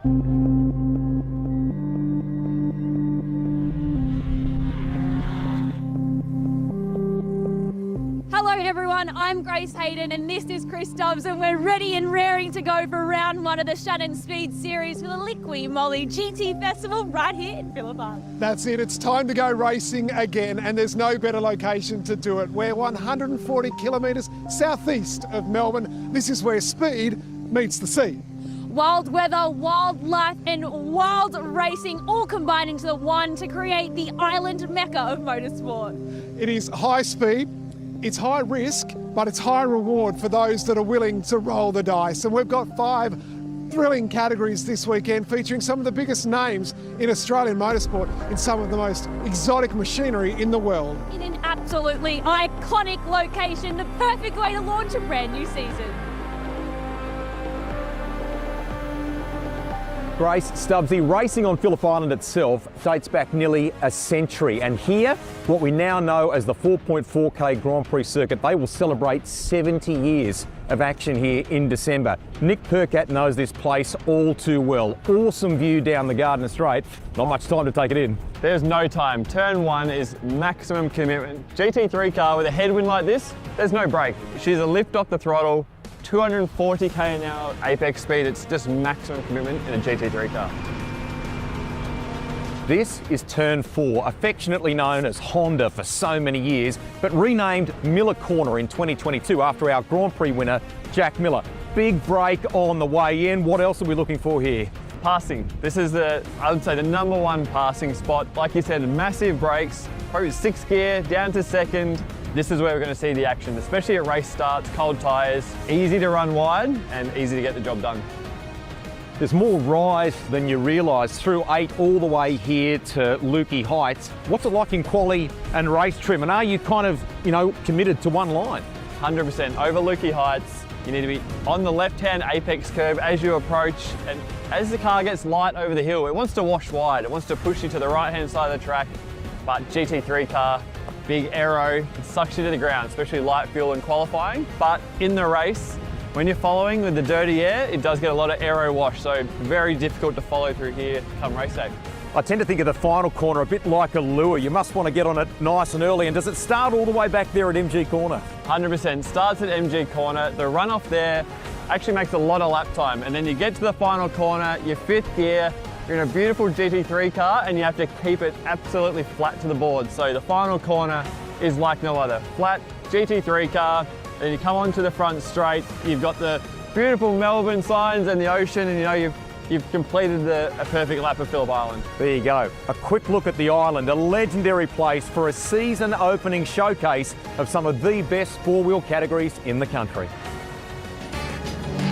Hello everyone, I'm Grace Hayden and this is Chris Stubbs, and we're ready and raring to go for round one of the Shannons Speed Series for the LIQUI MOLY GT Festival right here in Phillip. That's it, it's time to go racing again, and there's no better location to do it. We're 140 kilometres southeast of Melbourne. This is where speed meets the sea. Wild weather, wildlife and wild racing all combined into the one to create the island mecca of motorsport. It is high speed, it's high risk, but it's high reward for those that are willing to roll the dice. And we've got 5 thrilling categories this weekend featuring some of the biggest names in Australian motorsport in some of the most exotic machinery in the world. In an absolutely iconic location, the perfect way to launch a brand new season. Grace, Stubbsy, racing on Phillip Island itself dates back nearly a century, and here, what we now know as the 4.4K Grand Prix circuit, they will celebrate 70 years of action here in December. Nick Percat knows this place all too well. Awesome view down the Gardiner Straight, not much time to take it in. There's no time. Turn 1 is maximum commitment. GT3 car with a headwind like this, there's no brake. She's a lift off the throttle, 240k an hour apex speed. It's just maximum commitment in a GT3 car. This is turn 4, affectionately known as Honda for so many years, but renamed Miller Corner in 2022 after our Grand Prix winner, Jack Miller. Big break on the way in. What else are we looking for here? Passing. This is I would say the #1 passing spot. Like you said, massive brakes, probably 6th gear, down to 2nd. This is where we're going to see the action, especially at race starts, cold tyres, easy to run wide and easy to get the job done. There's more rise than you realise through 8 all the way here to Lukey Heights. What's it like in quali and race trim? And are you kind of, committed to one line? 100%. Over Lukey Heights, you need to be on the left-hand apex curve as you approach, and as the car gets light over the hill, it wants to wash wide. It wants to push you to the right-hand side of the track, but GT3 car, big aero, it sucks you to the ground, especially light fuel and qualifying. But in the race, when you're following with the dirty air, it does get a lot of aero wash, so very difficult to follow through here come race day. I tend to think of the final corner a bit like a lure. You must want to get on it nice and early. And does it start all the way back there at MG Corner? 100%. Starts at MG Corner. The runoff there actually makes a lot of lap time. And then you get to the final corner, your 5th gear, you're in a beautiful GT3 car and you have to keep it absolutely flat to the board. So the final corner is like no other. Flat GT3 car, then you come onto the front straight, you've got the beautiful Melbourne signs and the ocean, and you've completed a perfect lap of Phillip Island. There you go. A quick look at the island, a legendary place for a season opening showcase of some of the best 4-wheel categories in the country.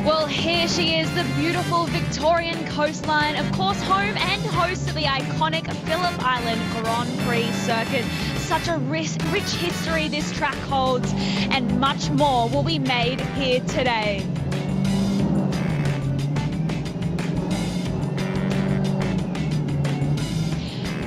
Well, here she is, the beautiful Victorian coastline, of course home and host of the iconic Phillip Island Grand Prix circuit. Such a rich history this track holds, and much more will be made here today.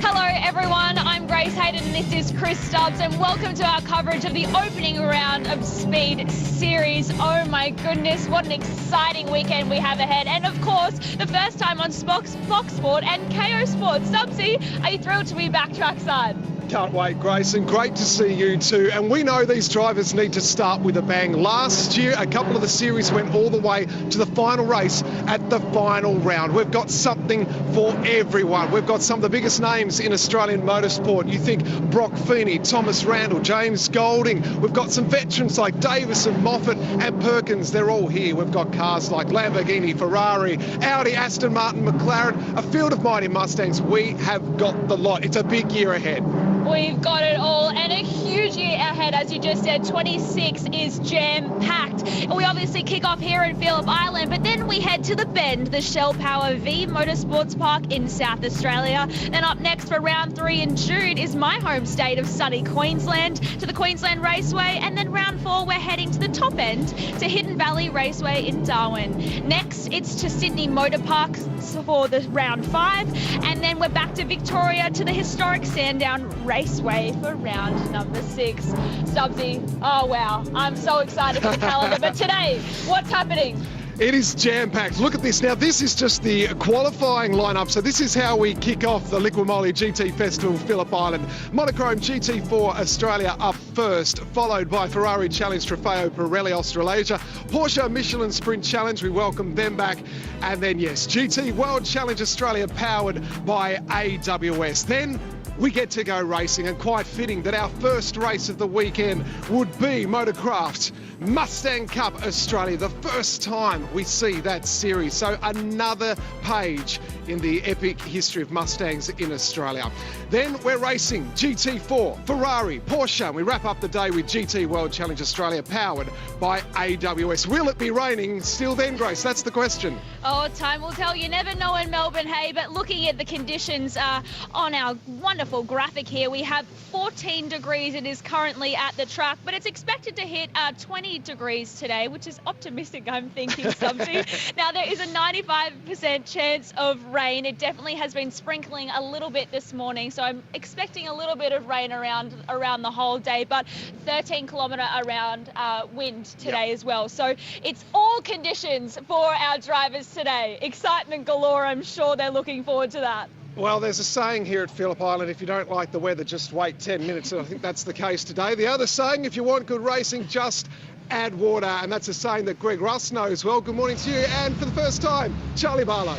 Hello everyone, I'm Grace Hayden and this is Chris Stubbs, and welcome to our coverage of the opening round of Speed Series. Oh my goodness, what an exciting weekend we have ahead, and of course the first time on Fox Sport and KO Sports. Stubbsy, are you thrilled to be back trackside? Can't wait, Grace, and great to see you too. And we know these drivers need to start with a bang. Last year, a couple of the series went all the way to the final race at the final round. We've got something for everyone. We've got some of the biggest names in Australian motorsport. You think Brock Feeney, Thomas Randall, James Golding. We've got some veterans like Davison, Moffat and Perkins. They're all here. We've got cars like Lamborghini, Ferrari, Audi, Aston Martin, McLaren, a field of mighty Mustangs. We have got the lot. It's a big year ahead. We've got it all, and a huge year ahead, as you just said. 26 is jam-packed. We obviously kick off here in Phillip Island, but then we head to the Bend, the Shell Power V Motorsports Park in South Australia. Then up next for round 3 in June is my home state of sunny Queensland, to the Queensland Raceway, and then round 4 we're heading to the top end to Hidden Valley Raceway in Darwin. Next it's to Sydney Motor Park for the round 5, and then we're back to Victoria to the historic Sandown Raceway for round number 6. Stubbsy, oh wow, I'm so excited for the calendar. But today, what's happening? It is jam-packed. Look at this. Now, this is just the qualifying lineup. So this is how we kick off the LIQUI MOLY GT Festival, Phillip Island. Monochrome GT4 Australia up first, followed by Ferrari Challenge Trofeo Pirelli Australasia, Porsche Michelin Sprint Challenge, we welcome them back. And then, yes, GT World Challenge Australia powered by AWS. Then we get to go racing, and quite fitting that our first race of the weekend would be Motorcraft Mustang Cup Australia, the first time we see that series. So another page in the epic history of Mustangs in Australia. Then we're racing GT4, Ferrari, Porsche. We wrap up the day with GT World Challenge Australia powered by AWS. Will it be raining still then, Grace? That's the question. Oh, time will tell. You never know in Melbourne, hey, but looking at the conditions on our wonderful graphic here, we have 14 degrees. It is currently at the track, but it's expected to hit 20 degrees today, which is optimistic, I'm thinking, Stumpsy. Now, there is a 95% chance of rain. It definitely has been sprinkling a little bit this morning, so I'm expecting a little bit of rain around the whole day, but 13-kilometre around wind today as well. So it's all conditions for our drivers today. Excitement galore. I'm sure they're looking forward to that. Well, there's a saying here at Phillip Island, if you don't like the weather, just wait 10 minutes. And I think that's the case today. The other saying, if you want good racing, just add water. And that's a saying that Greg Russ knows well. Good morning to you. And for the first time, Charlie Barlow.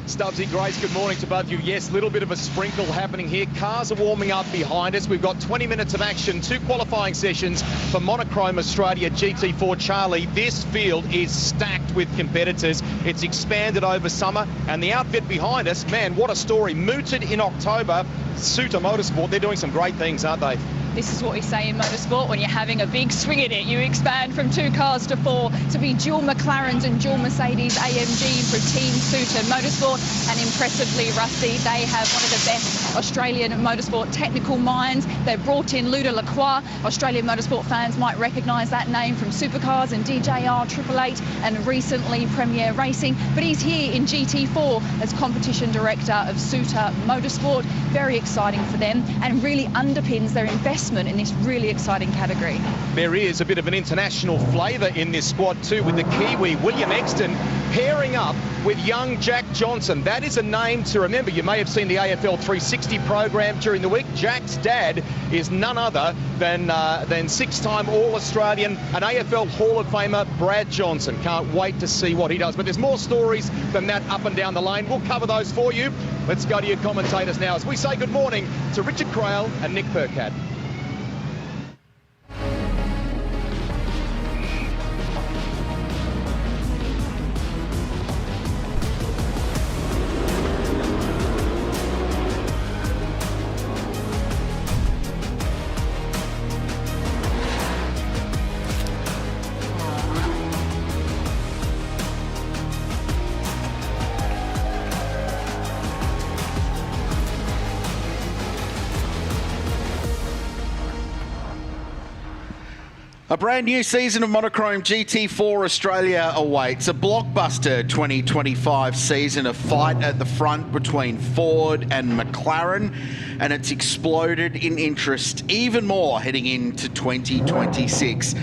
Stubbsy, Grace, good morning to both of you. Yes, a little bit of a sprinkle happening here. Cars are warming up behind us. We've got 20 minutes of action, 2 qualifying sessions for Monochrome Australia GT4. Charlie, this field is stacked with competitors. It's expanded over summer, and the outfit behind us, man, what a story. Mooted in October, SRO Motorsport, they're doing some great things, aren't they? This is what we say in motorsport. When you're having a big swing at it, you expand from 2 cars to 4 to be dual McLarens and dual Mercedes AMG for Team SRO Motorsport. And impressively, Rusty, they have one of the best Australian motorsport technical minds. They've brought in LIQUI. Australian motorsport fans might recognise that name from Supercars and DJR, 888 and recently Premier Racing. But he's here in GT4 as competition director of SRO Motorsport. Very exciting for them and really underpins their investment in this really exciting category. There is a bit of an international flavour in this squad too, with the Kiwi William Exton pairing up with young Jack Johnson. That is a name to remember. You may have seen the AFL 360 program during the week. Jack's dad is none other than 6-time All-Australian and AFL Hall of Famer Brad Johnson. Can't wait to see what he does. But there's more stories than that up and down the lane. We'll cover those for you. Let's go to your commentators now as we say good morning to Richard Craill and Nick Percat. A brand new season of Monochrome GT4 Australia awaits. A blockbuster 2025 season, a fight at the front between Ford and McLaren, and it's exploded in interest even more heading into 2026.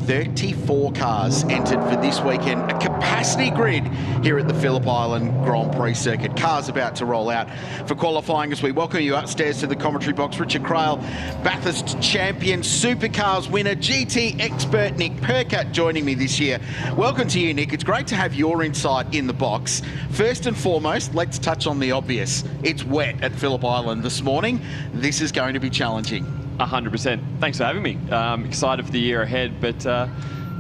34 cars entered for this weekend, a capacity grid here at the Phillip Island Grand Prix circuit. Cars about to roll out for qualifying as we welcome you upstairs to the commentary box. Richard Craill, Bathurst champion, supercars winner, GT expert Nick Percat joining me this year. Welcome to you, Nick. It's great to have your insight in the box. First and foremost, let's touch on the obvious. It's wet at Phillip Island this morning. This is going to be challenging. 100%. Thanks for having me. Excited for the year ahead, but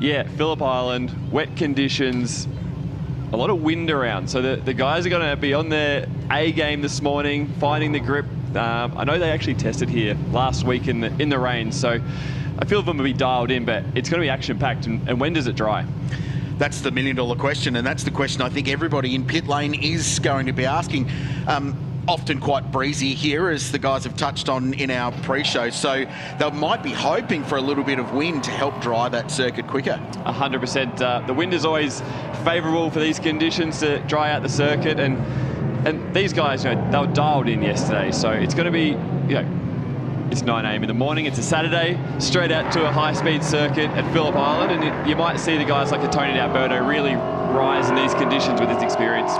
yeah, Phillip Island, wet conditions, a lot of wind around. So the guys are going to be on their A game this morning, finding the grip. I know they actually tested here last week in the rain, so I feel them will be dialed in, but it's going to be action-packed. And when does it dry? That's the million-dollar question, and that's the question I think everybody in pit lane is going to be asking. Often quite breezy here, as the guys have touched on in our pre-show, so they might be hoping for a little bit of wind to help dry that circuit quicker. 100%. The wind is always favourable for these conditions to dry out the circuit, and these guys, you know, they were dialed in yesterday, so it's going to be, you know, It's 9 a.m. in the morning. It's a Saturday, straight out to a high-speed circuit at Phillip Island, and you might see the guys like a Tony D'Alberto really rise in these conditions with his experience.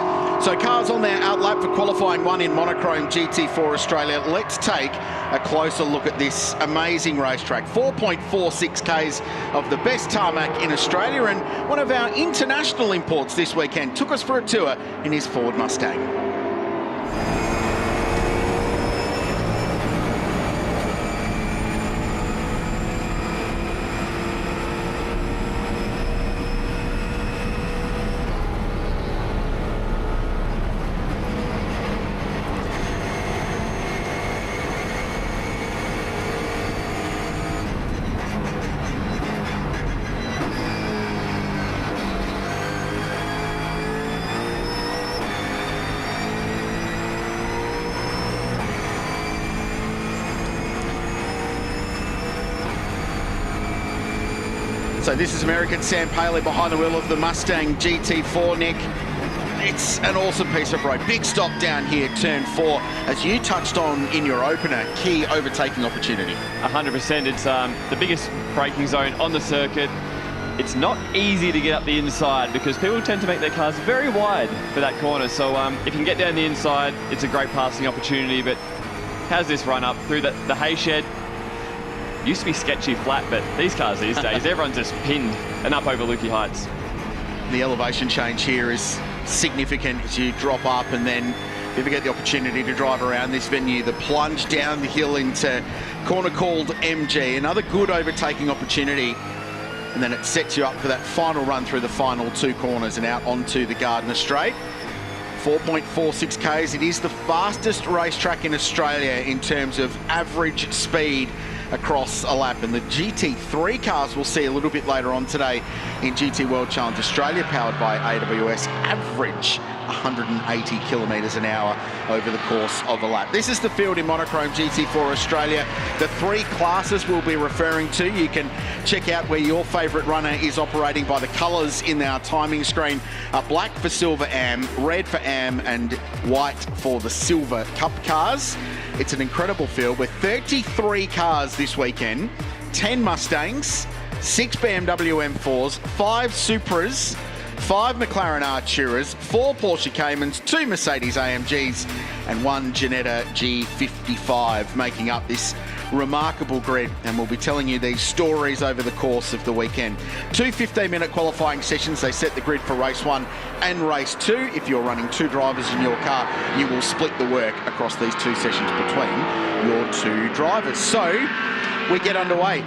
So cars on their outlap for qualifying one in Monochrome GT4 Australia. Let's take a closer look at this amazing racetrack. 4.46 Ks of the best tarmac in Australia, and one of our international imports this weekend took us for a tour in his Ford Mustang. So this is American Sam Paley behind the wheel of the Mustang GT4, Nick. It's an awesome piece of road. Big stop down here, turn 4. As you touched on in your opener, key overtaking opportunity. 100%. It's the biggest braking zone on the circuit. It's not easy to get up the inside because people tend to make their cars very wide for that corner. So if you can get down the inside, it's a great passing opportunity. But how's this run up through the hay shed? Used to be sketchy flat, but these cars these days, everyone's just pinned and up over Lukey Heights. The elevation change here is significant as you drop up, and then if you get the opportunity to drive around this venue, the plunge down the hill into corner called MG, another good overtaking opportunity. And then it sets you up for that final run through the final 2 corners and out onto the Gardner Straight. 4.46 Ks. It is the fastest racetrack in Australia in terms of average speed across a lap, and the GT3 cars we'll see a little bit later on today in GT World Challenge Australia, powered by AWS, average 180 kilometres an hour over the course of a lap. This is the field in Monochrome GT4 Australia. The 3 classes we'll be referring to. You can check out where your favourite runner is operating by the colours in our timing screen. Black for Silver Am, red for Am, and white for the Silver Cup cars. It's an incredible field with 33 cars this weekend, 10 Mustangs, 6 BMW M4s, 5 Supras, 5 McLaren Arturas, 4 Porsche Caymans, 2 Mercedes AMGs, and 1 Ginetta G55, making up this remarkable grid. And we'll be telling you these stories over the course of the weekend. 2 15-minute qualifying sessions. They set the grid for race 1 and race 2. If you're running 2 drivers in your car, you will split the work across these 2 sessions between your 2 drivers. So we get underway.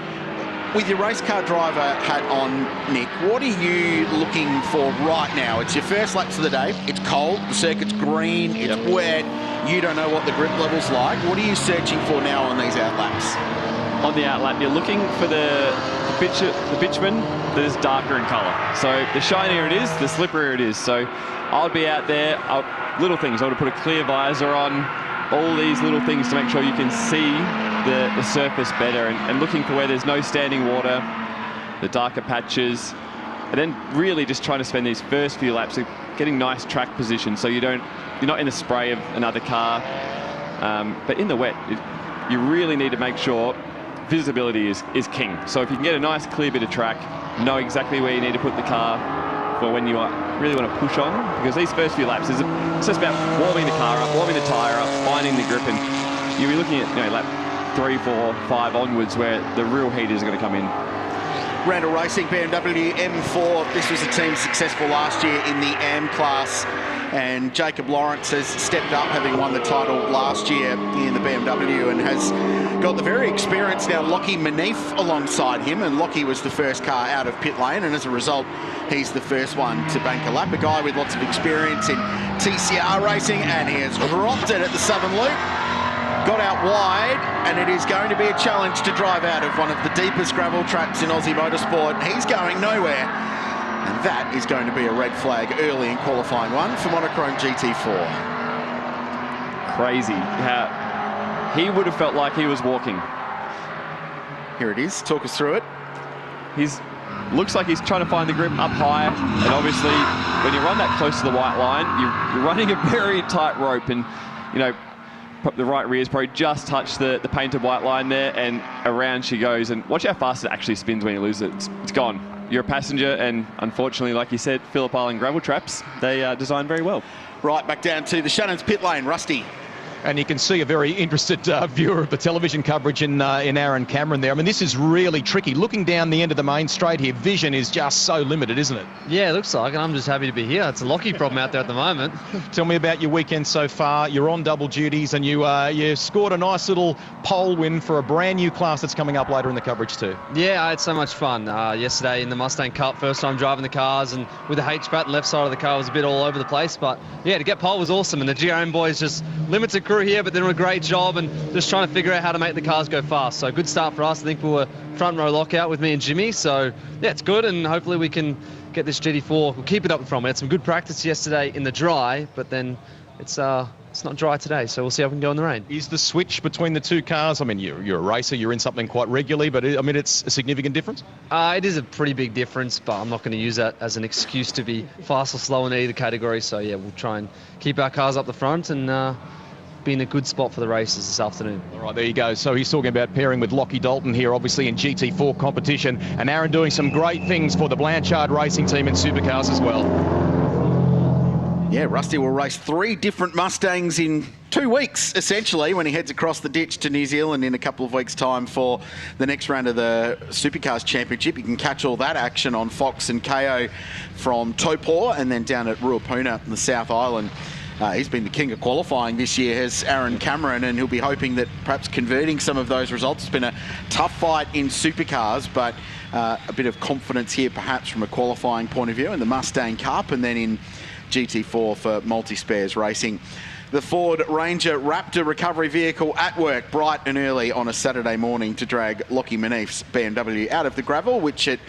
With your race car driver hat on, Nick, what are you looking for right now? It's your first laps of the day. It's cold, the circuit's green, it's wet. You don't know what the grip level's like. What are you searching for now on these outlaps? On the outlap, you're looking for the bitumen that is darker in colour. So the shinier it is, the slipperier it is. So I'll be out there, little things. I want to put a clear visor on, all these little things to make sure you can see the surface better, and looking for where there's no standing water, the darker patches, and then really just trying to spend these first few laps of getting nice track position so you're not in the spray of another car. But in the wet, you really need to make sure visibility is king. So if you can get a nice clear bit of track, know exactly where you need to put the car for when you really want to push on, because these first few laps it's just about warming the car up, warming the tyre up, finding the grip, and you'll be looking at lap 3, 4, 5 onwards where the real heat is going to come in. Randall Racing BMW M4. This was a team successful last year in the AM class, and Jacob Lawrence has stepped up, having won the title last year in the BMW, and has got the very experienced now Lockie Manif alongside him, and Lockie was the first car out of pit lane, and as a result he's the first one to bank a lap. A guy with lots of experience in TCR racing, and he has dropped it at the Southern Loop. Got out wide, and it is going to be a challenge to drive out of one of the deepest gravel tracks in Aussie motorsport. He's going nowhere, and that is going to be a red flag early in qualifying 1 for Monochrome GT4. Crazy how he would have felt like he was walking. Here it is. Talk us through it. Looks like he's trying to find the grip up high, and obviously when you run that close to the white line, you're running a very tight rope, and the right rear's probably just touched the painted white line there, and around she goes. And watch how fast it actually spins when you lose it. It's gone. You're a passenger, and unfortunately, like you said, Phillip Island gravel traps, they are designed very well. Right, back down to the Shannons pit lane, Rusty. And you can see a very interested viewer of the television coverage in Aaron Cameron there. I mean, this is really tricky. Looking down the end of the main straight here, vision is just so limited, isn't it? Yeah, it looks like, and I'm just happy to be here. It's a Lockie problem out there at the moment. Tell me about your weekend so far. You're on double duties, and you scored a nice little pole win for a brand new class that's coming up later in the coverage too. Yeah, I had so much fun yesterday in the Mustang Cup. First time driving the cars, and with the H-Bat, the left side of the car was a bit all over the place. But yeah, to get pole was awesome, and the GRM boys just limited crew here, but they're doing a great job and just trying to figure out how to make the cars go fast. So good start for us. I think we were front row lockout with me and Jimmy. So yeah, it's good, and hopefully we can get this GT4. We'll keep it up from. We had some good practice yesterday in the dry, but then it's not dry today, so we'll see how we can go in the rain. Is the switch between the two cars, I mean, you're a racer, you're in something quite regularly, but I mean, it's a significant difference? It is a pretty big difference, but I'm not going to use that as an excuse to be fast or slow in either category. So yeah, we'll try and keep our cars up the front and be in a good spot for the races this afternoon. All right, there you go. So he's talking about pairing with Lockie Dalton here, obviously in GT4 competition, and Aaron doing some great things for the Blanchard racing team in supercars as well. Yeah, Rusty will race 3 different Mustangs in 2 weeks, essentially, when he heads across the ditch to New Zealand in a couple of weeks' time for the next round of the Supercars Championship. You can catch all that action on Fox and KO from Taupo, and then down at Ruapuna in the South Island. He's been the king of qualifying this year, has Aaron Cameron, and he'll be hoping that perhaps converting some of those results. It's been a tough fight in supercars, but a bit of confidence here perhaps from a qualifying point of view in the Mustang Cup, and then in GT4 for multi-spares racing. The Ford Ranger Raptor recovery vehicle at work bright and early on a Saturday morning to drag LIQUI MOLY's BMW out of the gravel, which it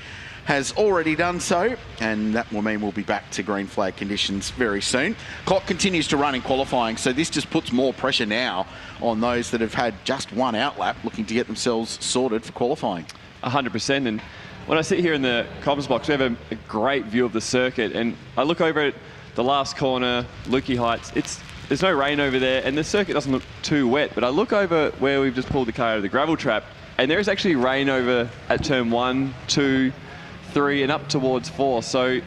has already done so, and that will mean we'll be back to green flag conditions very soon. Clock continues to run in qualifying, so this just puts more pressure now on those that have had just one outlap looking to get themselves sorted for qualifying. 100%, and when I sit here in the comms box, we have a great view of the circuit, and I look over at the last corner, Lukey Heights. There's no rain over there, and the circuit doesn't look too wet, but I look over where we've just pulled the car out of the gravel trap, and there is actually rain over at turn 1, 2, 3 and up towards 4. So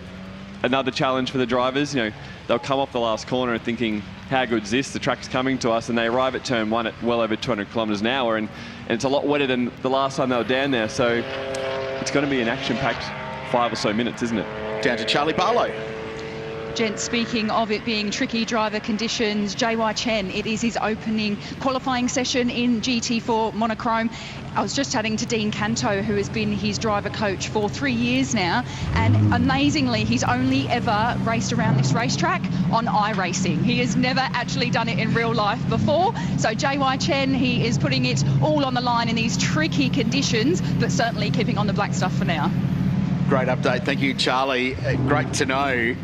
another challenge for the drivers. You know, they'll come off the last corner and thinking, how good's this? The track's coming to us, and they arrive at turn 1 at well over 200 kilometres an hour, and it's a lot wetter than the last time they were down there. So it's going to be an action-packed 5 or so minutes, isn't it? Down to Charlie Barlow. Gents, speaking of it being tricky driver conditions, JY Chen, it is his opening qualifying session in GT4 Monochrome. I was just chatting to Dean Canto, who has been his driver coach for 3 years now, and amazingly, he's only ever raced around this racetrack on iRacing. He has never actually done it in real life before. So JY Chen, he is putting it all on the line in these tricky conditions, but certainly keeping on the black stuff for now. Great update. Thank you, Charlie. Great to know.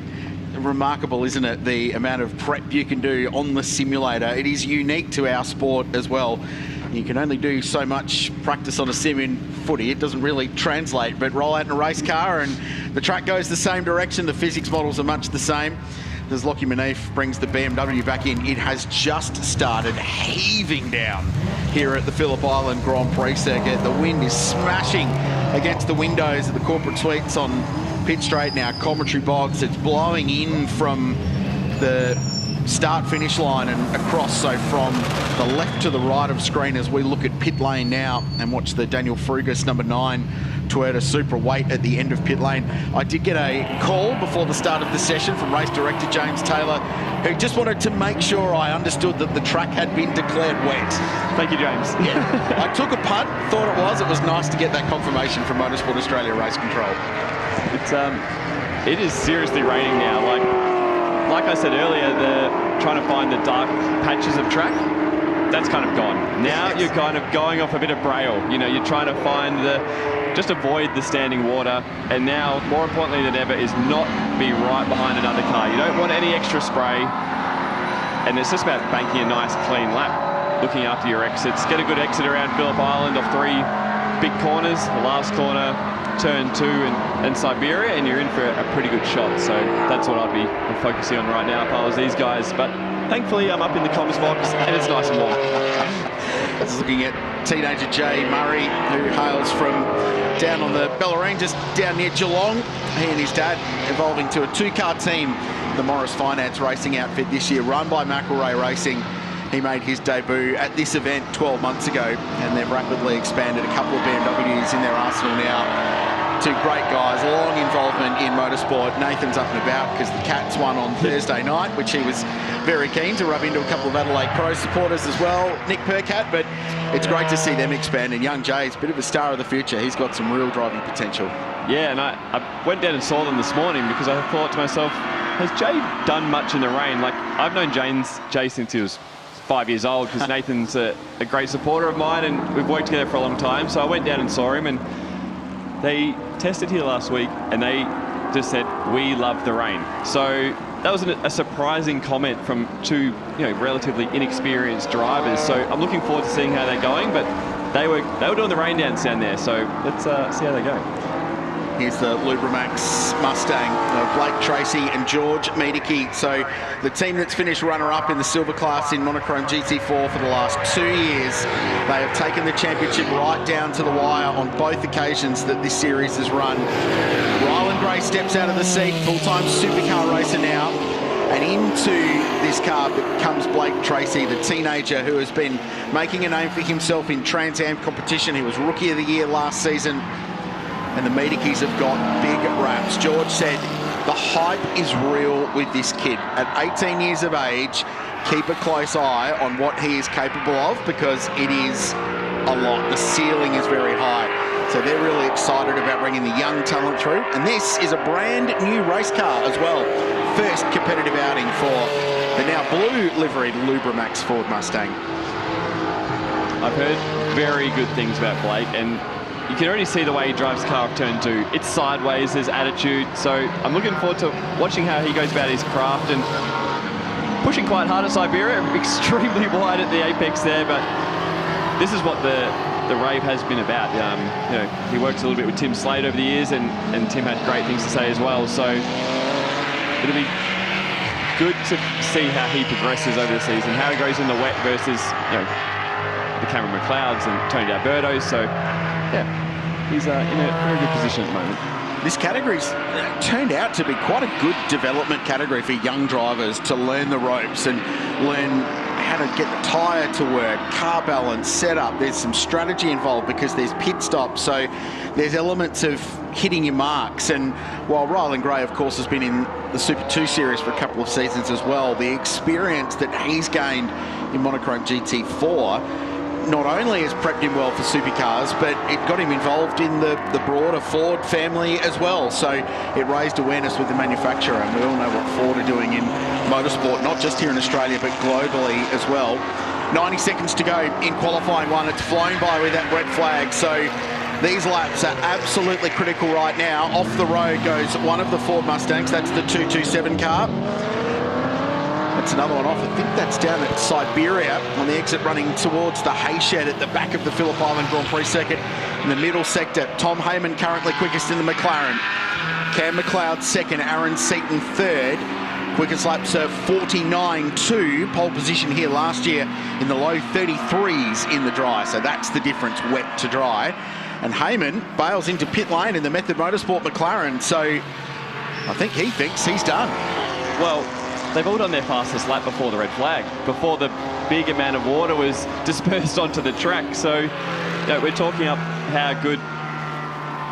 Remarkable, isn't it, the amount of prep you can do on the simulator. It is unique to our sport as well. You can only do so much practice on a sim in footy. It doesn't really translate, but roll out in a race car and the track goes the same direction. The physics models are much the same. As LIQUI MOLY brings the BMW back in, it has just started heaving down here at the Phillip Island Grand Prix circuit. The wind is smashing against the windows of the corporate suites on pit straight now, commentary box. It's blowing in from the start-finish line and across, so from the left to the right of screen as we look at pit lane now and watch the Daniel Frugas number 9 Toyota Supra wait at the end of pit lane. I did get a call before the start of the session from race director James Taylor, who just wanted to make sure I understood that the track had been declared wet. Thank you, James. Yeah. I took a punt, thought it was. It was nice to get that confirmation from Motorsport Australia Race Control. It is seriously raining now. Like I said earlier, trying to find the dark patches of track, that's kind of gone. Now you're kind of going off a bit of braille. You know, you're trying to find just avoid the standing water, and now, more importantly than ever, is not be right behind another car. You don't want any extra spray, and it's just about banking a nice clean lap, looking after your exits. Get a good exit around Phillip Island off 3 big corners, the last corner, turn 2 and Siberia, and you're in for a pretty good shot. So that's what I'd be focusing on right now if I was these guys. But thankfully I'm up in the comms box and it's nice and warm. Just looking at teenager Jay Murray, who hails from down on the Bellarine, just down near Geelong. He and his dad evolving to a 2-car team, the Morris Finance racing outfit this year, run by McElrea Racing. He made his debut at this event 12 months ago, and they've rapidly expanded a couple of BMWs in their arsenal now. Two great guys, long involvement in motorsport. Nathan's up and about because the Cats won on Thursday night, which he was very keen to rub into a couple of Adelaide Crow supporters as well, Nick Percat, but it's great to see them expand. And young Jay's a bit of a star of the future. He's got some real driving potential. Yeah, and I went down and saw them this morning because I thought to myself, has Jay done much in the rain? Like, I've known Jay since he was 5 years old, because Nathan's a great supporter of mine and we've worked together for a long time. So I went down and saw him, and they tested here last week and they just said, we love the rain. So that was a surprising comment from two, relatively inexperienced drivers. So I'm looking forward to seeing how they're going, but they were doing the rain dance down there. So let's see how they go. Here's the Lubramax Mustang of Blake Tracy and George Miedeke. So the team that's finished runner-up in the silver class in Monochrome GT4 for the last 2 years. They have taken the championship right down to the wire on both occasions that this series has run. Ryland Gray steps out of the seat, full-time supercar racer now. And into this car comes Blake Tracy, the teenager who has been making a name for himself in Trans Am competition. He was Rookie of the Year last season. And the Miedekes have got big raps. George said the hype is real with this kid. At 18 years of age, keep a close eye on what he is capable of, because it is a lot. The ceiling is very high. So they're really excited about bringing the young talent through. And this is a brand new race car as well. First competitive outing for the now blue liveried Lubramax Ford Mustang. I've heard very good things about Blake, and you can already see the way he drives the car off turn 2. It's sideways, there's attitude. So I'm looking forward to watching how he goes about his craft, and pushing quite hard at Siberia, extremely wide at the apex there. But this is what the rave has been about. He works a little bit with Tim Slade over the years, and Tim had great things to say as well. So it'll be good to see how he progresses over the season, how he goes in the wet versus the Cameron McLeods and Tony D'Alberto. So yeah, he's in a very good position at the moment. This category's turned out to be quite a good development category for young drivers to learn the ropes and learn how to get the tyre to work, car balance, setup. There's some strategy involved because there's pit stops, so there's elements of hitting your marks. And while Ryland Gray, of course, has been in the Super 2 series for a couple of seasons as well, the experience that he's gained in Monochrome GT4 not only has prepped him well for supercars, but it got him involved in the broader Ford family as well. So it raised awareness with the manufacturer, and we all know what Ford are doing in motorsport, not just here in Australia, but globally as well. 90 seconds to go in qualifying one. It's flown by with that red flag. So these laps are absolutely critical right now. Off the road goes one of the Ford Mustangs. That's the 227 car. That's another one off. I think that's down at Siberia on the exit, running towards the hay shed at the back of the Phillip Island Grand Prix circuit. In the middle sector, Tom Heyman currently quickest in the McLaren. Cam McLeod second, Aaron Seaton third. Quickest laps are 49.2. Pole position here last year in the low 33s in the dry. So that's the difference, wet to dry. And Heyman bails into pit lane in the Method Motorsport McLaren. So I think he thinks he's done. Well, they've all done their fastest lap before the red flag, before the big amount of water was dispersed onto the track. So we're talking up how good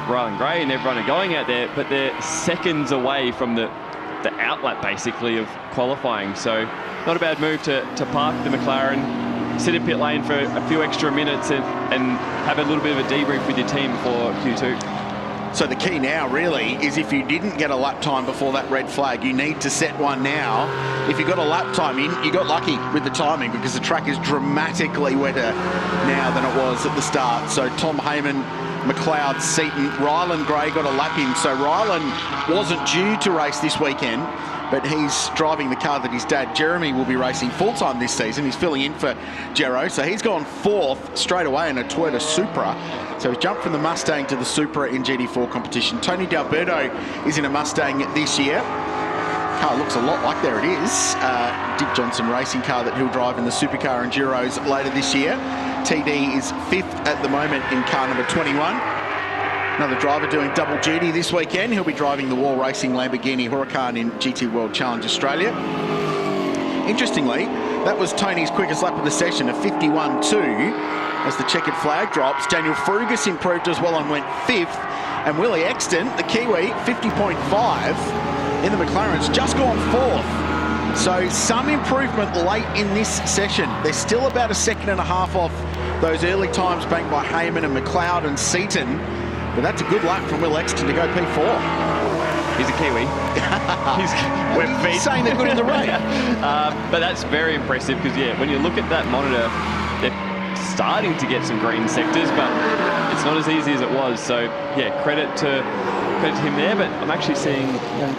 Ryland Gray and everyone are going out there, but they're seconds away from the outlap basically of qualifying. So not a bad move to park the McLaren, sit in pit lane for a few extra minutes and have a little bit of a debrief with your team for Q2. So the key now really is, if you didn't get a lap time before that red flag, you need to set one now. If you got a lap time in, you got lucky with the timing, because the track is dramatically wetter now than it was at the start. So Tom Heyman, McLeod, Seaton, Ryland Gray got a lap in. So Ryland wasn't due to race this weekend, but he's driving the car that his dad Jeremy will be racing full-time this season. He's filling in for Jero, so he's gone fourth straight away in a Toyota Supra. So he's jumped from the Mustang to the Supra in GT4 competition. Tony D'Alberto is in a Mustang this year. car looks a lot like, there it is, Dick Johnson racing car that he'll drive in the Supercar Enduros later this year. TD is 5th at the moment in car number 21. Another driver doing double duty this weekend. He'll be driving the Wall Racing Lamborghini Huracan in GT World Challenge Australia. Interestingly, that was Tony's quickest lap of the session, a 51.2. As the checkered flag drops, Daniel Frugas improved as well and went 5th. And Willie Exton, the Kiwi, 50.5 in the McLaren's, just gone 4th. So some improvement late in this session. They're still about a second and a half off those early times banked by Heyman and McLeod and Seaton. But that's a good lap from Will Exton to go P4. He's a Kiwi. He's web feet. Saying they're good in the rain. But that's very impressive because, yeah, when you look at that monitor, they're starting to get some green sectors, but it's not as easy as it was. So, yeah, credit to him there. But I'm actually seeing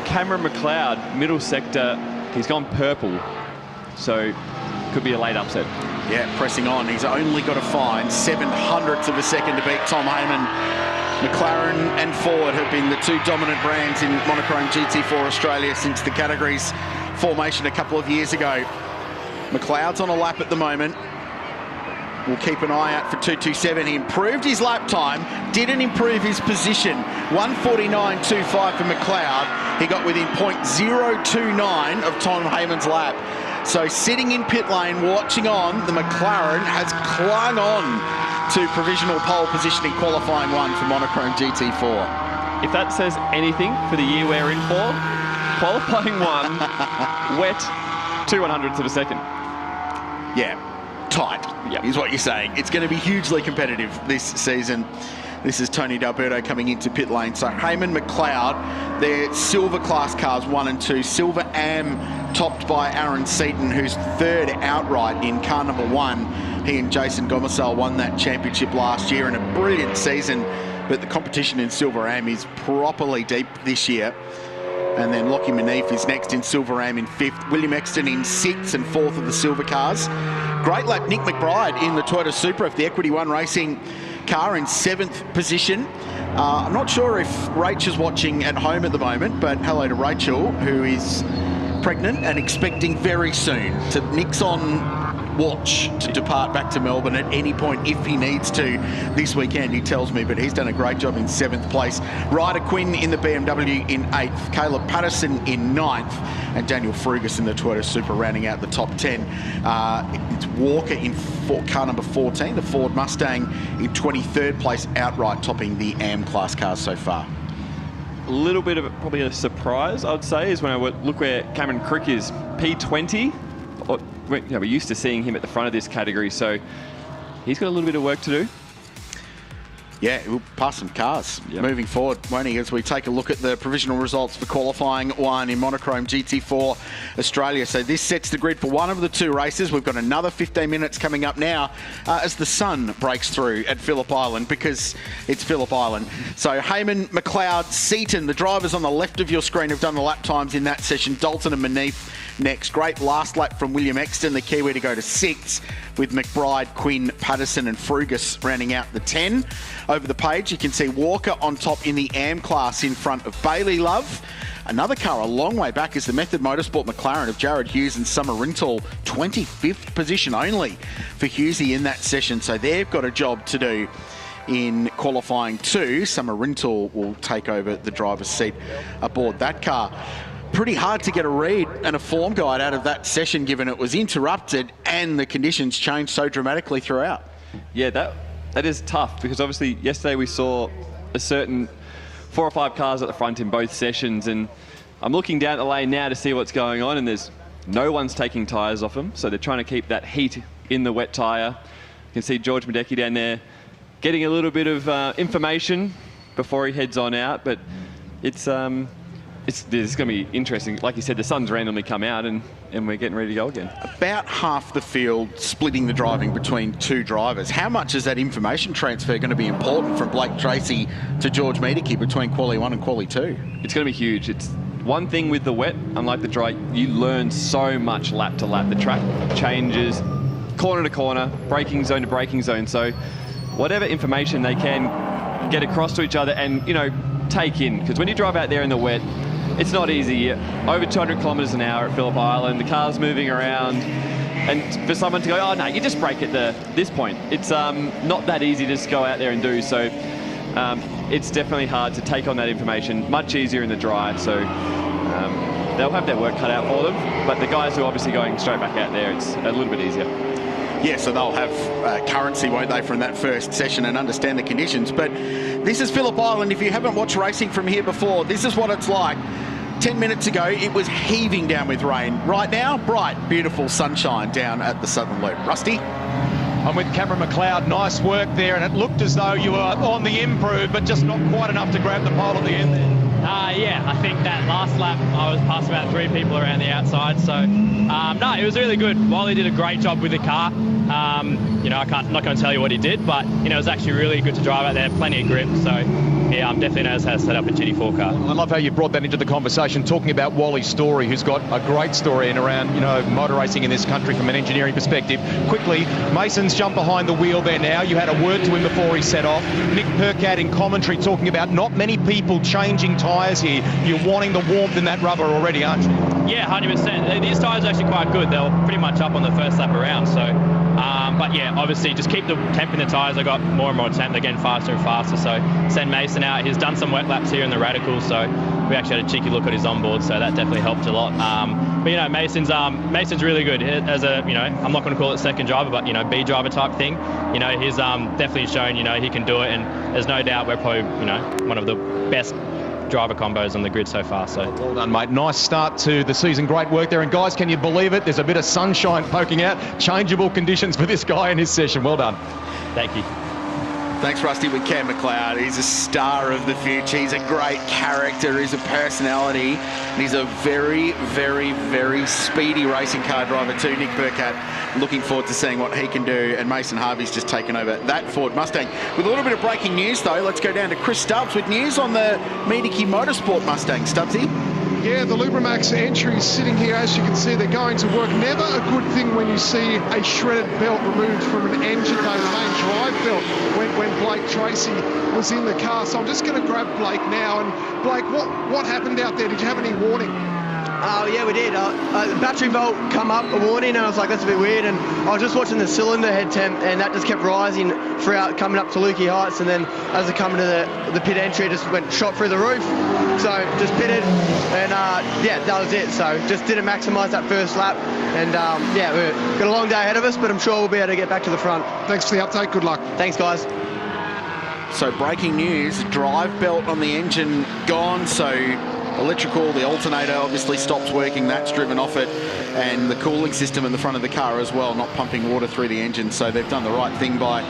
Cameron McLeod, middle sector, he's gone purple. So, could be a late upset. Yeah, pressing on. He's only got to find 0.07 of a second to beat Tom Heyman. McLaren and Ford have been the two dominant brands in Monochrome GT4 Australia since the category's formation a couple of years ago. McLeod's on a lap at the moment. We'll keep an eye out for 2:27. He improved his lap time, didn't improve his position. 1:49.25 for McLeod. He got within 0.029 of Tom Heyman's lap. So sitting in pit lane, watching on, the McLaren has clung on to provisional pole position in qualifying 1 for Monochrome GT4. If that says anything for the year we're in for, qualifying 1, wet 2/100ths of a second. Yeah, tight, yep, is what you're saying. It's going to be hugely competitive this season. This is Tony D'Alberto coming into pit lane. So Heyman, McLeod, they're silver class cars 1 and 2. Silver Am topped by Aaron Seaton, who's 3rd outright in car number 1. He and Jason Gomersall won that championship last year in a brilliant season. But the competition in Silver Am is properly deep this year. And then Lockie Manif is next in Silver Am in 5th. William Exton in 6th and 4th of the silver cars. Great lap, Nick McBride in the Toyota Supra of the Equity One Racing car in 7th position. I'm not sure if Rach is watching at home at the moment, but hello to Rachel, who is pregnant and expecting very soon. So Nick's on watch to depart back to Melbourne at any point if he needs to this weekend, he tells me, but he's done a great job in 7th place. Ryder Quinn in the BMW in 8th, Caleb Patterson in 9th, and Daniel Frugas in the Toyota Supra rounding out the top 10. It's Walker in car number 14, the Ford Mustang in 23rd place outright, topping the AM class cars so far. A little bit of probably a surprise, I'd say, is when I look where Cameron Crick is, P20. We're used to seeing him at the front of this category, so he's got a little bit of work to do. Yeah, we'll pass some cars moving forward, won't he, as we take a look at the provisional results for qualifying 1 in Monochrome GT4 Australia. So this sets the grid for one of the 2 races. We've got another 15 minutes coming up now as the sun breaks through at Phillip Island, because it's Phillip Island. So Heyman, McLeod, Seaton, the drivers on the left of your screen have done the lap times in that session. Dalton and Manif next. Great last lap from William Exton, the Kiwi, to go to 6th, with McBride, Quinn, Patterson and Frugas rounding out the 10. Over the page, you can see Walker on top in the AM class in front of Bailey Love. Another car a long way back is the Method Motorsport McLaren of Jared Hughes and Summer Rintoul, 25th position only for Hughesy in that session. So they've got a job to do in qualifying 2. Summer Rintoul will take over the driver's seat aboard that car. Pretty hard to get a read and a form guide out of that session, given it was interrupted and the conditions changed so dramatically throughout. Yeah, that is tough, because obviously yesterday we saw a certain 4 or 5 cars at the front in both sessions, and I'm looking down the lane now to see what's going on, and there's no one's taking tyres off them, so they're trying to keep that heat in the wet tyre. You can see George Madecki down there getting a little bit of information before he heads on out, but it's going to be interesting. Like you said, the sun's randomly come out and we're getting ready to go again. About half the field splitting the driving between 2 drivers. How much is that information transfer going to be important from Blake Tracy to George Madecki between Quali 1 and Quali 2? It's going to be huge. It's one thing with the wet, unlike the dry, you learn so much lap to lap. The track changes corner to corner, braking zone to braking zone. So whatever information they can get across to each other and, take in, because when you drive out there in the wet, it's not easy. Over 200 kilometres an hour at Phillip Island, the car's moving around, and for someone to go, oh no, you just brake at this point. It's not that easy to just go out there and do. So it's definitely hard to take on that information. Much easier in the dry. So they'll have their work cut out for them. But the guys who are obviously going straight back out there, it's a little bit easier. Yeah, so they'll have currency, won't they, from that first session and understand the conditions. But this is Phillip Island. If you haven't watched racing from here before, this is what it's like. 10 minutes ago, it was heaving down with rain. Right now, bright, beautiful sunshine down at the Southern Loop. Rusty? I'm with Cameron McLeod. Nice work there, and it looked as though you were on the improve, but just not quite enough to grab the pole at the end there. Yeah, I think that last lap I was past about 3 people around the outside. So, no, it was really good. Wally did a great job with the car. You know, I'm not going to tell you what he did, but, you know, it was actually really good to drive out there. Plenty of grip. So, yeah, definitely knows how to set up a GT4 car. I love how you brought that into the conversation, talking about Wally's story, who's got a great story in around, you know, motor racing in this country from an engineering perspective. Quickly, Mason's jumped behind the wheel there now. You had a word to him before he set off. Nick Percat in commentary talking about not many people changing tyres here. You're wanting the warmth in that rubber already, aren't you? Yeah, 100%. These tyres are actually quite good. They were pretty much up on the first lap around. So, but yeah, obviously just keep the temp in the tyres. I got more and more temp. They're getting faster and faster. So send Mason out. He's done some wet laps here in the radicals. So we actually had a cheeky look at his onboard. So that definitely helped a lot. But you know, Mason's really good as a, you know, I'm not going to call it second driver, but you know, B driver type thing. You know, he's definitely shown, you know, he can do it, and there's no doubt we're probably, you know, one of the best driver combos on the grid so far. So well done, mate. Nice start to the season. Great work there. And guys, can you believe it? There's a bit of sunshine poking out. Changeable conditions for this guy in his session. Well done. Thank you. Thanks, Rusty. With Cam McLeod, he's a star of the future. He's a great character. He's a personality. And he's a very, very, very speedy racing car driver too, Nick Percat. Looking forward to seeing what he can do. And Mason Harvey's just taken over that Ford Mustang. With a little bit of breaking news, though, let's go down to Chris Stubbs with news on the LIQUI Motorsport Mustang. Stubbsy? Yeah, the Lubrimax entries sitting here, as you can see, they're going to work. Never a good thing when you see a shredded belt removed from an engine bay, the main drive belt, when Blake Tracy was in the car. So I'm just going to grab Blake now. And Blake, what happened out there? Did you have any warning? Oh, yeah, we did. The battery volt come up, a warning, and I was like, that's a bit weird. And I was just watching the cylinder head temp, and that just kept rising throughout coming up to LIQUI Heights. And then as I come into the pit entry, it just went shot through the roof. So just pitted, and yeah, that was it. So just didn't maximise that first lap. And yeah, we've got a long day ahead of us, but I'm sure we'll be able to get back to the front. Thanks for the update. Good luck. Thanks, guys. So breaking news, drive belt on the engine gone. So electrical, the alternator obviously stops working. That's driven off it. And the cooling system in the front of the car as well, not pumping water through the engine. So they've done the right thing by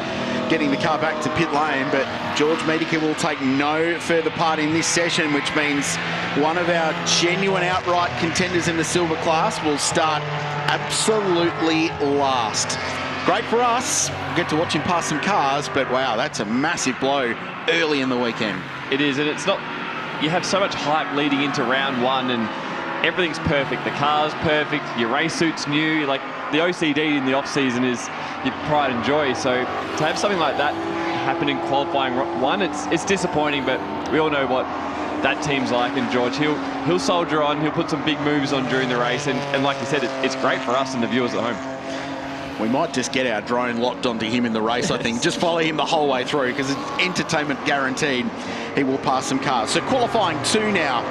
getting the car back to pit lane. But George Medica will take no further part in this session, which means one of our genuine outright contenders in the silver class will start absolutely last. Great for us. We'll get to watch him pass some cars, but wow, that's a massive blow early in the weekend. It is, and it's not, you have so much hype leading into round one and everything's perfect. The car's perfect, your race suit's new, like the OCD in the off season is your pride and joy. So to have something like that happen in qualifying one, it's disappointing, but we all know what that team's like, and George, he'll soldier on, he'll put some big moves on during the race, and like you said, it's great for us and the viewers at home. We might just get our drone locked onto him in the race, I think. Just follow him the whole way through, because it's entertainment guaranteed. He will pass some cars. So qualifying 2 now.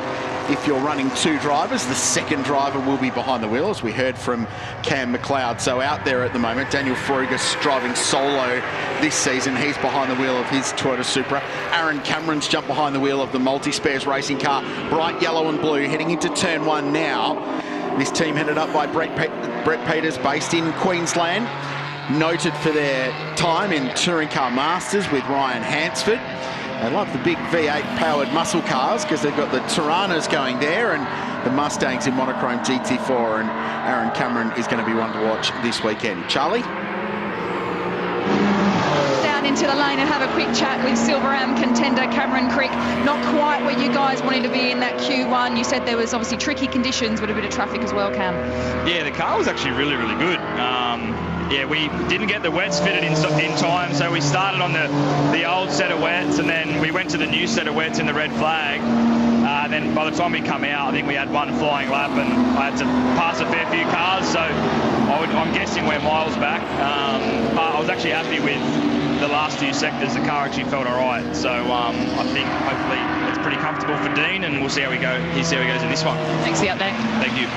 If you're running 2 drivers, the second driver will be behind the wheel, as we heard from Cam McLeod. So out there at the moment, Daniel Frugas driving solo this season. He's behind the wheel of his Toyota Supra. Aaron Cameron's jumped behind the wheel of the multi-spares racing car, bright yellow and blue, heading into turn 1 now. This team headed up by Brett Peters, based in Queensland, noted for their time in Touring Car Masters with Ryan Hansford. They love the big V8-powered muscle cars because they've got the Tiranas going there and the Mustangs in Monochrome GT4, and Aaron Cameron is going to be one to watch this weekend. Charlie? Down into the lane and have a quick chat with Silver Am contender Cameron Crick. Not quite where you guys wanted to be in that Q1. You said there was obviously tricky conditions, but a bit of traffic as well, Cam. Yeah, the car was actually really, really good. Yeah, we didn't get the wets fitted in time, so we started on the old set of wets, and then we went to the new set of wets in the red flag. Then by the time we come out, I think we had one flying lap, and I had to pass a fair few cars. So I'm guessing we're miles back. But I was actually happy with the last few sectors. The car actually felt all right. So I think hopefully it's pretty comfortable for Dean, and we'll see how we go. See how he goes in this one. Thanks for the update. Thank you.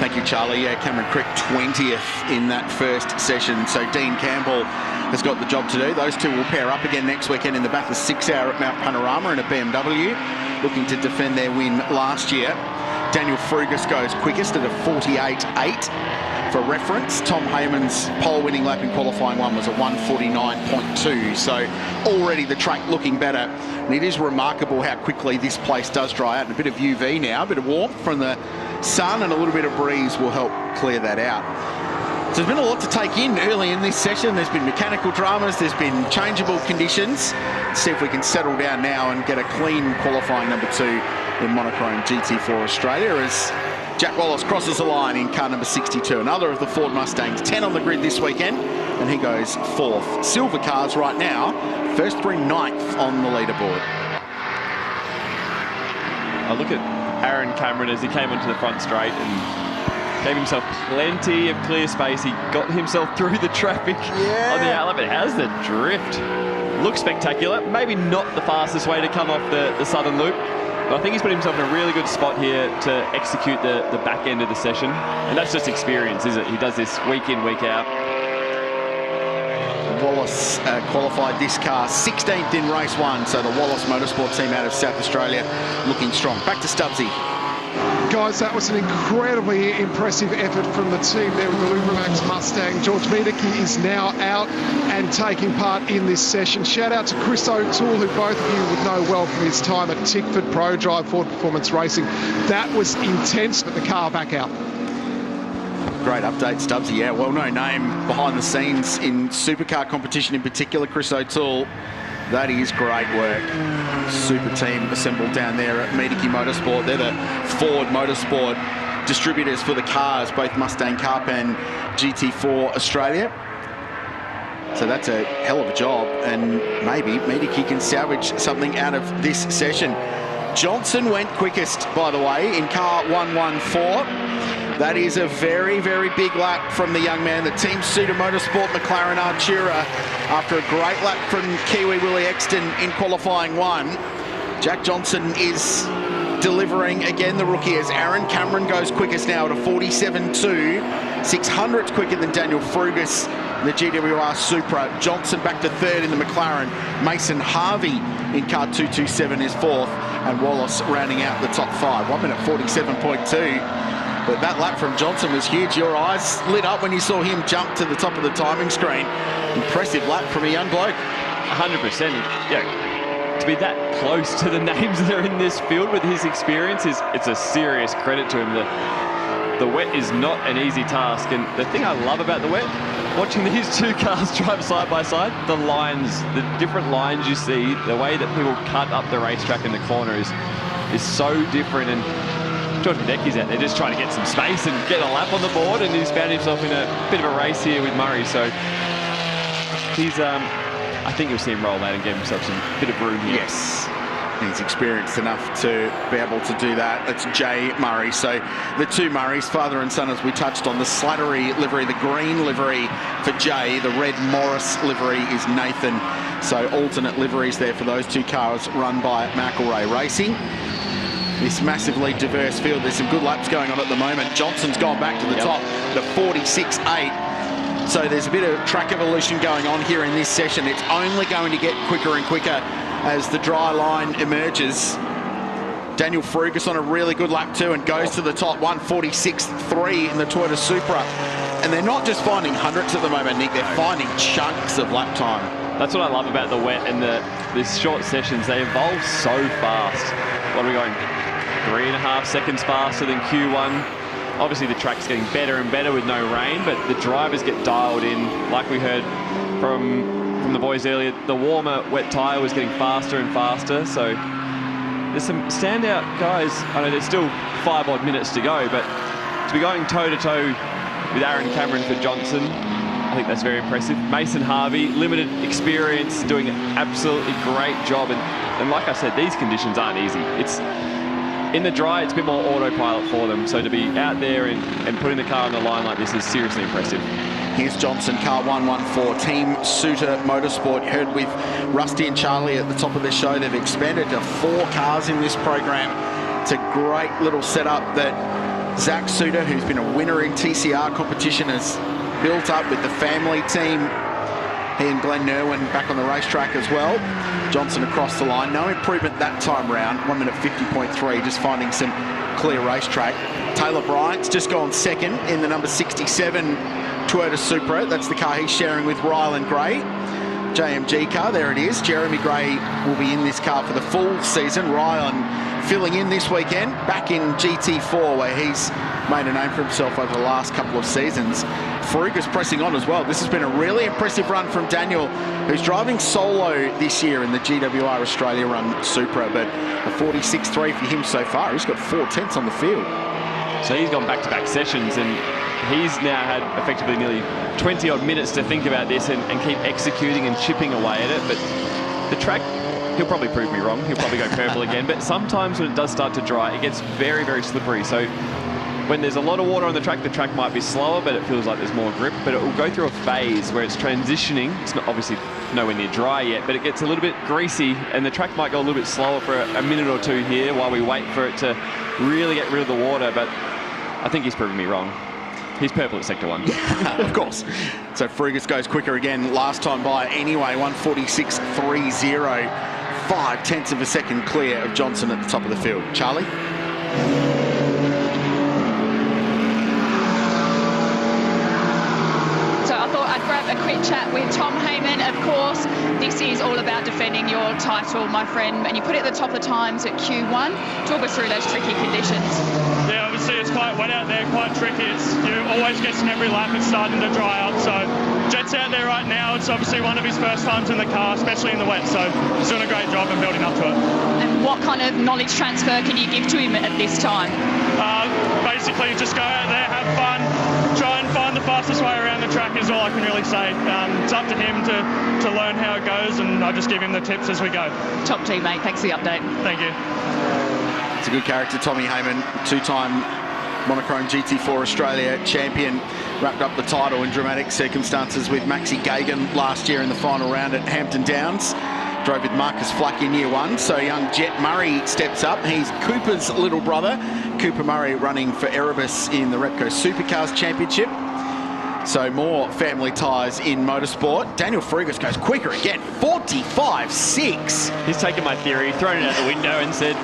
Thank you, Charlie. Yeah, Cameron Crick 20th in that first session. So Dean Campbell has got the job to do. Those two will pair up again next weekend in the Bathurst 6 Hour at Mount Panorama in a BMW, looking to defend their win last year. Daniel Frugas goes quickest at a 48.8. For reference, Tom Heyman's pole-winning lap in qualifying one was a 149.2. So already the track looking better. And it is remarkable how quickly this place does dry out. And a bit of UV now, a bit of warmth from the sun and a little bit of breeze will help clear that out. So there's been a lot to take in early in this session. There's been mechanical dramas, there's been changeable conditions. Let's see if we can settle down now and get a clean qualifying number 2 in Monochrome GT4 Australia as Jack Wallace crosses the line in car number 62, another of the Ford Mustangs, 10 on the grid this weekend, and he goes 4th. Silver cars right now, first 3 9th on the leaderboard. I look at Aaron Cameron as he came onto the front straight and gave himself plenty of clear space. He got himself through the traffic on the outlet, but how's the drift? Looks spectacular. Maybe not the fastest way to come off the southern loop, but I think he's put himself in a really good spot here to execute the back end of the session. And that's just experience, is it? He does this week in, week out. Wallace qualified this car 16th in race 1, so the Wallace Motorsport team out of South Australia looking strong. Back to Stubbsy. Guys, that was an incredibly impressive effort from the team there with the Lubrimax Mustang. George Wiedeke is now out and taking part in this session. Shout out to Chris O'Toole, who both of you would know well from his time at Tickford Pro Drive Ford Performance Racing. That was intense, but the car back out. Great update, Stubbsy. Yeah, well-known name behind the scenes in supercar competition in particular, Chris O'Toole. That is great work. Super team assembled down there at Wiedeke Motorsport. They're the Ford Motorsport distributors for the cars, both Mustang Cup and GT4 Australia. So that's a hell of a job, and maybe Wiedeke can salvage something out of this session. Johnson went quickest, by the way, in car 114. That is a very, very big lap from the young man. The Team Suter Motorsport McLaren Artura, after a great lap from Kiwi Willie Exton in qualifying 1. Jack Johnson is delivering again, the rookie, as Aaron Cameron goes quickest now at a 47.2. 600th quicker than Daniel Frugas in the GWR Supra. Johnson back to 3rd in the McLaren. Mason Harvey in car 227 is 4th. And Wallace rounding out the top 5. 1 minute 47.2. But that lap from Johnson was huge. Your eyes lit up when you saw him jump to the top of the timing screen. Impressive lap from a young bloke. 100%. Yeah, to be that close to the names that are in this field with his experience, it's a serious credit to him. The wet is not an easy task. And the thing I love about the wet, watching these two cars drive side by side, the lines, the different lines you see, the way that people cut up the racetrack in the corner is so different. And George Wiedeke's out there just trying to get some space and get a lap on the board, and he's found himself in a bit of a race here with Murray. So he's, I think you'll see him roll out and give himself some bit of room here. Yes, he's experienced enough to be able to do that. It's Jay Murray. So the two Murrays, father and son, as we touched on, the Slattery livery, the green livery for Jay, the red Morris livery is Nathan. So alternate liveries there for those two cars run by McElroy Racing. This massively diverse field. There's some good laps going on at the moment. Johnson's gone back to the top at a 46.8. So there's a bit of track evolution going on here in this session. It's only going to get quicker and quicker as the dry line emerges. Daniel Frugas on a really good lap too and goes to the top, 146.3 in the Toyota Supra. And they're not just finding hundredths at the moment, Nick. They're finding chunks of lap time. That's what I love about the wet and these short sessions. They evolve so fast. What are we going? 3.5 seconds faster than Q1. Obviously the track's getting better and better with no rain, but the drivers get dialed in. Like we heard from the boys earlier, the warmer wet tyre was getting faster and faster. So there's some standout guys. I know there's still 5 odd minutes to go, but to be going toe to toe with Aaron Cameron for Johnson, I think that's very impressive. Mason Harvey, limited experience, doing an absolutely great job. And And like I said, these conditions aren't easy. It's in the dry, it's a bit more autopilot for them. So to be out there and putting the car on the line like this is seriously impressive. Here's Johnson, car 114, Team Suter Motorsport. You heard with Rusty and Charlie at the top of the show. They've expanded to 4 cars in this program. It's a great little setup that Zach Suter, who's been a winner in TCR competition, has built up with the family team. He and Glenn Irwin back on the racetrack as well. Johnson across the line. No improvement that time round. 1 minute 50.3, just finding some clear racetrack. Taylor Bryant's just gone second in the number 67 Toyota Supra. That's the car he's sharing with Rylan Gray. JMG car, there it is. Jeremy Gray will be in this car for the full season. Rylan filling in this weekend, back in GT4 where he's made a name for himself over the last couple of seasons. Fruga's pressing on as well. This has been a really impressive run from Daniel, who's driving solo this year in the GWR Australia run Supra, but a 46.3 for him so far. He's got 4 tenths on the field. So he's gone back-to-back sessions, and he's now had effectively nearly 20-odd minutes to think about this and keep executing and chipping away at it. But the track, he'll probably prove me wrong. He'll probably go purple again. But sometimes when it does start to dry, it gets very, very slippery. So when there's a lot of water on the track might be slower, but it feels like there's more grip. But it will go through a phase where it's transitioning. It's not obviously nowhere near dry yet, but it gets a little bit greasy, and the track might go a little bit slower for a minute or two here while we wait for it to really get rid of the water. But I think he's proven me wrong. He's purple at Sector 1. Of course. So Frugas goes quicker again last time by anyway, 146.30. 5 tenths of a second clear of Johnson at the top of the field. Charlie? So I thought I'd grab a quick chat with Tom Heyman. Of course, this is all about defending your title, my friend, and you put it at the top of the times at Q1. Talk us through those tricky conditions. Yeah, obviously it's quite wet out there, quite tricky. You always get in every lap, it's starting to dry up. So Jet's out there right now. It's obviously one of his first times in the car, especially in the wet. So he's doing a great job and building up to it. And what kind of knowledge transfer can you give to him at this time? Basically, just go out there, have fun, try and find the fastest way around the track is all I can really say. It's up to him to learn how it goes, and I just give him the tips as we go. Top teammate, thanks for the update. Thank you. It's a good character, Tommy Heyman, 2-time Monochrome GT4 Australia champion, wrapped up the title in dramatic circumstances with Maxi Gagan last year in the final round at Hampton Downs. Drove with Marcus Flack in year 1, so young Jet Murray steps up. He's Cooper's little brother. Cooper Murray running for Erebus in the Repco Supercars Championship. So more family ties in motorsport. Daniel Frugas goes quicker again, 45.6. He's taken my theory, thrown it out the window and said,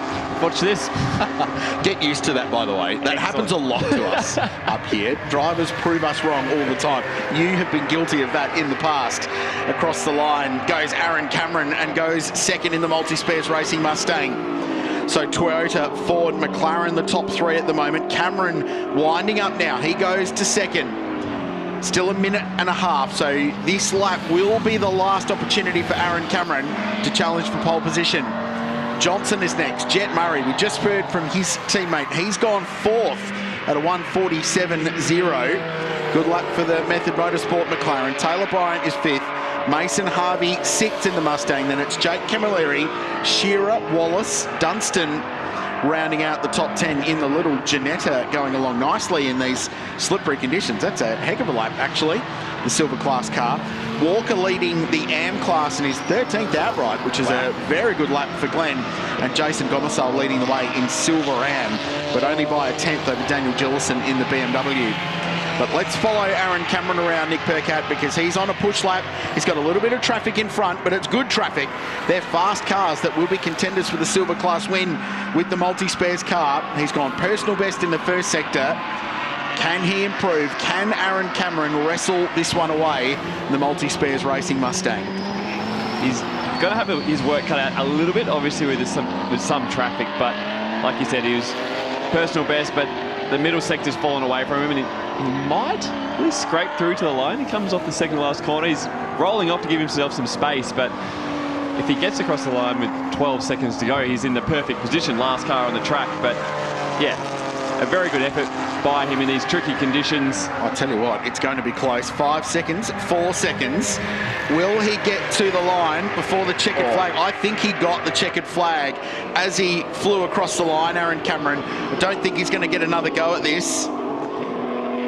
watch this. Get used to that, by the way. That happens a lot to us up here. Drivers prove us wrong all the time. You have been guilty of that in the past. Across the line goes Aaron Cameron and goes second in the multi-spares racing Mustang. So Toyota, Ford, McLaren, the top 3 at the moment. Cameron winding up now. He goes to second. Still a minute and a half, so this lap will be the last opportunity for Aaron Cameron to challenge for pole position. Johnson is next. Jet Murray, we just heard from his teammate. He's gone 4th at a 147.0. Good luck for the Method Motorsport McLaren. Taylor Bryant is 5th. Mason Harvey 6th in the Mustang. Then it's Jake Camilleri, Shearer, Wallace, Dunstan rounding out the top 10 in the little Ginetta, going along nicely in these slippery conditions. That's a heck of a lap, actually, the silver class car. Walker leading the AM class in his 13th outright, which is a very good lap for Glenn. And Jason Gomersall leading the way in silver AM, but only by a 10th over Daniel Gillison in the BMW. But let's follow Aaron Cameron around, Nick Percat, because he's on a push lap. He's got a little bit of traffic in front, but it's good traffic. They're fast cars that will be contenders for the silver class win with the multi-spares car. He's gone personal best in the first sector. Can he improve? Can Aaron Cameron wrestle this one away in the multi-spares racing Mustang? He's going to have his work cut out a little bit, obviously, with some traffic. But like you said, he was personal best, but the middle sector's fallen away from him, and he might really scrape through to the line. He comes off the second last corner. He's rolling off to give himself some space, but if he gets across the line with 12 seconds to go, he's in the perfect position, last car on the track. But yeah, a very good effort by him in these tricky conditions. I'll tell you what, it's going to be close. 5 seconds, 4 seconds. Will he get to the line before the checkered flag? I think he got the checkered flag as he flew across the line, Aaron Cameron. I don't think he's going to get another go at this.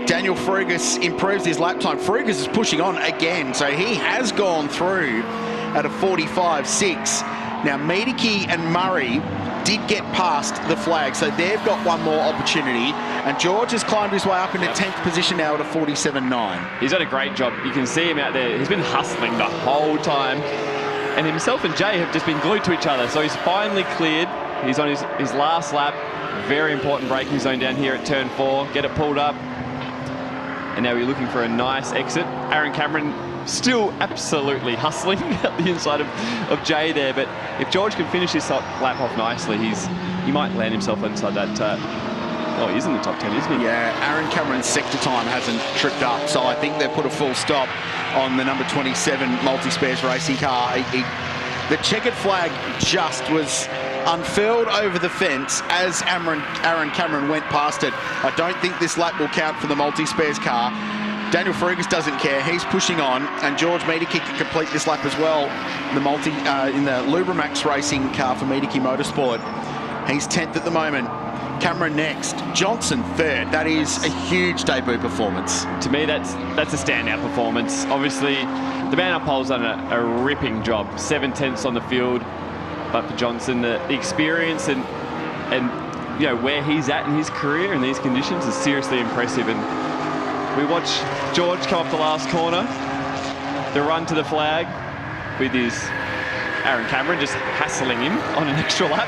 Daniel Frugas improves his lap time. Frugas is pushing on again, so he has gone through at a 45.6. Now, Miedeke and Murray did get past the flag, so they've got one more opportunity. And George has climbed his way up into 10th position now at a 47.9. He's done a great job. You can see him out there. He's been hustling the whole time. And himself and Jay have just been glued to each other. So he's finally cleared. He's on his last lap. Very important braking zone down here at turn 4. Get it pulled up. And now we're looking for a nice exit. Aaron Cameron still absolutely hustling at the inside of Jay there, but if George can finish this lap off nicely, he might land himself inside that. Oh, he's in the top 10, isn't he? Yeah, Aaron Cameron's sector time hasn't tripped up, so I think they've put a full stop on the number 27 multi-spares racing car. The checkered flag just was unfurled over the fence as Aaron Cameron went past it. I don't think this lap will count for the multi-spares car. Daniel Frugas doesn't care. He's pushing on, and George Miedeke can complete this lap as well. In the Lubramax racing car for Miedeke Motorsport. He's 10th at the moment. Cameron next. Johnson third. That is a huge debut performance. To me, that's a standout performance. Obviously, the man up pole's done a ripping job. 7 tenths on the field, but for Johnson, the experience and you know where he's at in his career in these conditions is seriously impressive. And we watch George come up the last corner, the run to the flag with his Aaron Cameron just hassling him on an extra lap.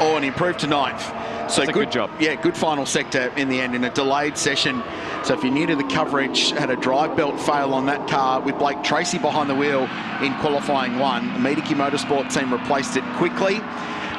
Oh, and improved to 9th. So good job. Yeah, good final sector in the end in a delayed session. So if you're new to the coverage, had a drive belt fail on that car with Blake Tracy behind the wheel in qualifying 1. The Miedeke Motorsport team replaced it quickly,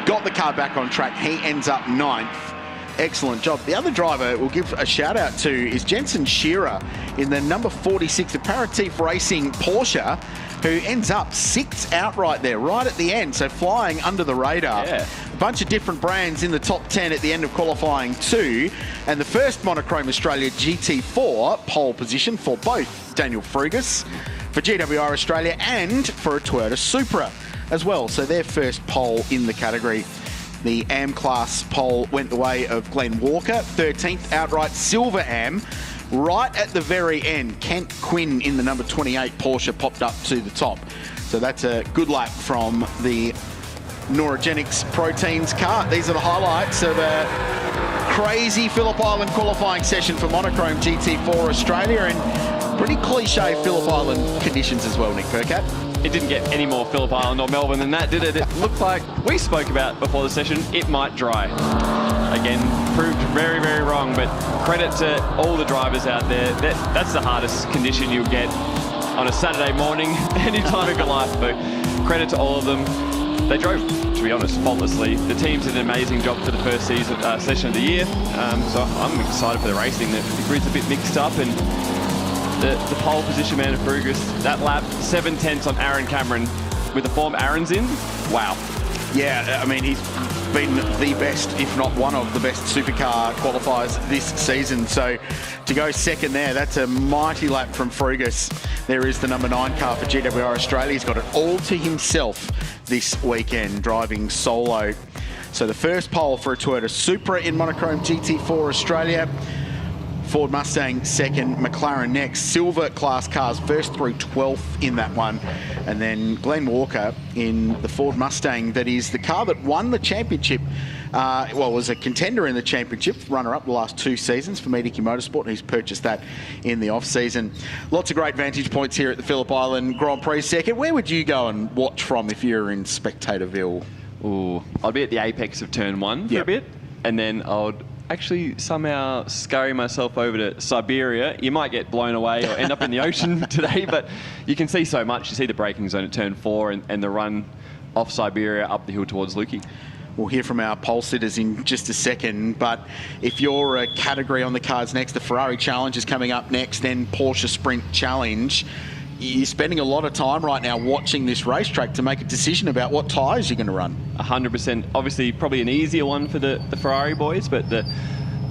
got the car back on track. He ends up 9th. Excellent job. The other driver we'll give a shout out to is Jensen Shearer in the number 46 Aperitif Racing Porsche, who ends up 6th outright there, right at the end, so flying under the radar. Yeah. A bunch of different brands in the top 10 at the end of qualifying 2, and the first Monochrome Australia GT4 pole position for both Daniel Frugas, for GWR Australia, and for a Toyota Supra as well, so their first pole in the category. The AM class pole went the way of Glenn Walker, 13th outright silver AM. Right at the very end, Kent Quinn in the number 28 Porsche popped up to the top. So that's a good lap from the Neurogenics Proteins car. These are the highlights of a crazy Phillip Island qualifying session for Monochrome GT4 Australia, and pretty cliche Phillip Island conditions as well, Nick Percat. It didn't get any more Phillip Island or Melbourne than that, did it? It looked like we spoke about before the session, it might dry. Again, proved very, very wrong, but credit to all the drivers out there. That's the hardest condition you'll get on a Saturday morning, any time of your life, but credit to all of them. They drove, to be honest, faultlessly. The teams did an amazing job for the first session of the year, so I'm excited for the racing. The grid's a bit mixed up, and the pole position man of Frugas, that lap, 7 tenths on Aaron Cameron. With the form Aaron's in, wow. Yeah, I mean, he's been the best, if not one of the best supercar qualifiers this season. So to go second there, that's a mighty lap from Frugas. There is the number 9 car for GWR Australia. He's got it all to himself this weekend, driving solo. So the first pole for a Toyota Supra in Monochrome GT4 Australia. Ford Mustang second, McLaren next. Silver class cars first through 12th in that one. And then Glenn Walker in the Ford Mustang, that is the car that won the championship. Was a contender in the championship, runner-up the last 2 seasons for Miedeke Motorsport, and he's purchased that in the off-season. Lots of great vantage points here at the Phillip Island Grand Prix circuit. Where would you go and watch from if you're in Spectatorville? Ooh, I'd be at the apex of turn 1 for a bit, and then I'd actually somehow scurry myself over to Siberia. You might get blown away or end up in the ocean today, but you can see so much. You see the braking zone at turn 4 and the run off Siberia up the hill towards LIQUI. We'll hear from our pole sitters in just a second, but if you're a category on the cards next, the Ferrari Challenge is coming up next, then Porsche Sprint Challenge. You're spending a lot of time right now watching this racetrack to make a decision about what tyres you're going to run. 100%. Obviously, probably an easier one for the Ferrari boys, but the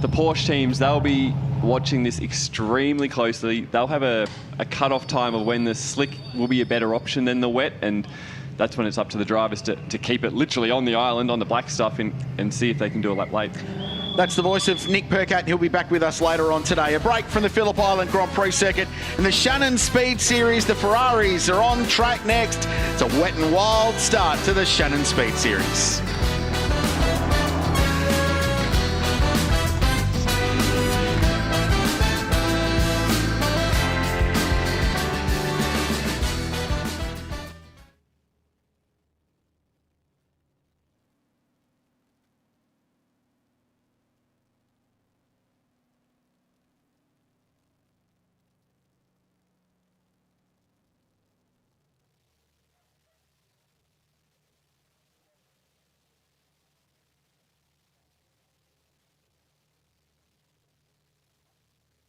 the Porsche teams, they'll be watching this extremely closely. They'll have a cut-off time of when the slick will be a better option than the wet, and that's when it's up to the drivers to keep it literally on the island, on the black stuff, and see if they can do a lap late. That's the voice of Nick Percat. He'll be back with us later on today. A break from the Phillip Island Grand Prix circuit and the Shannons Speed Series. The Ferraris are on track next. It's a wet and wild start to the Shannons Speed Series.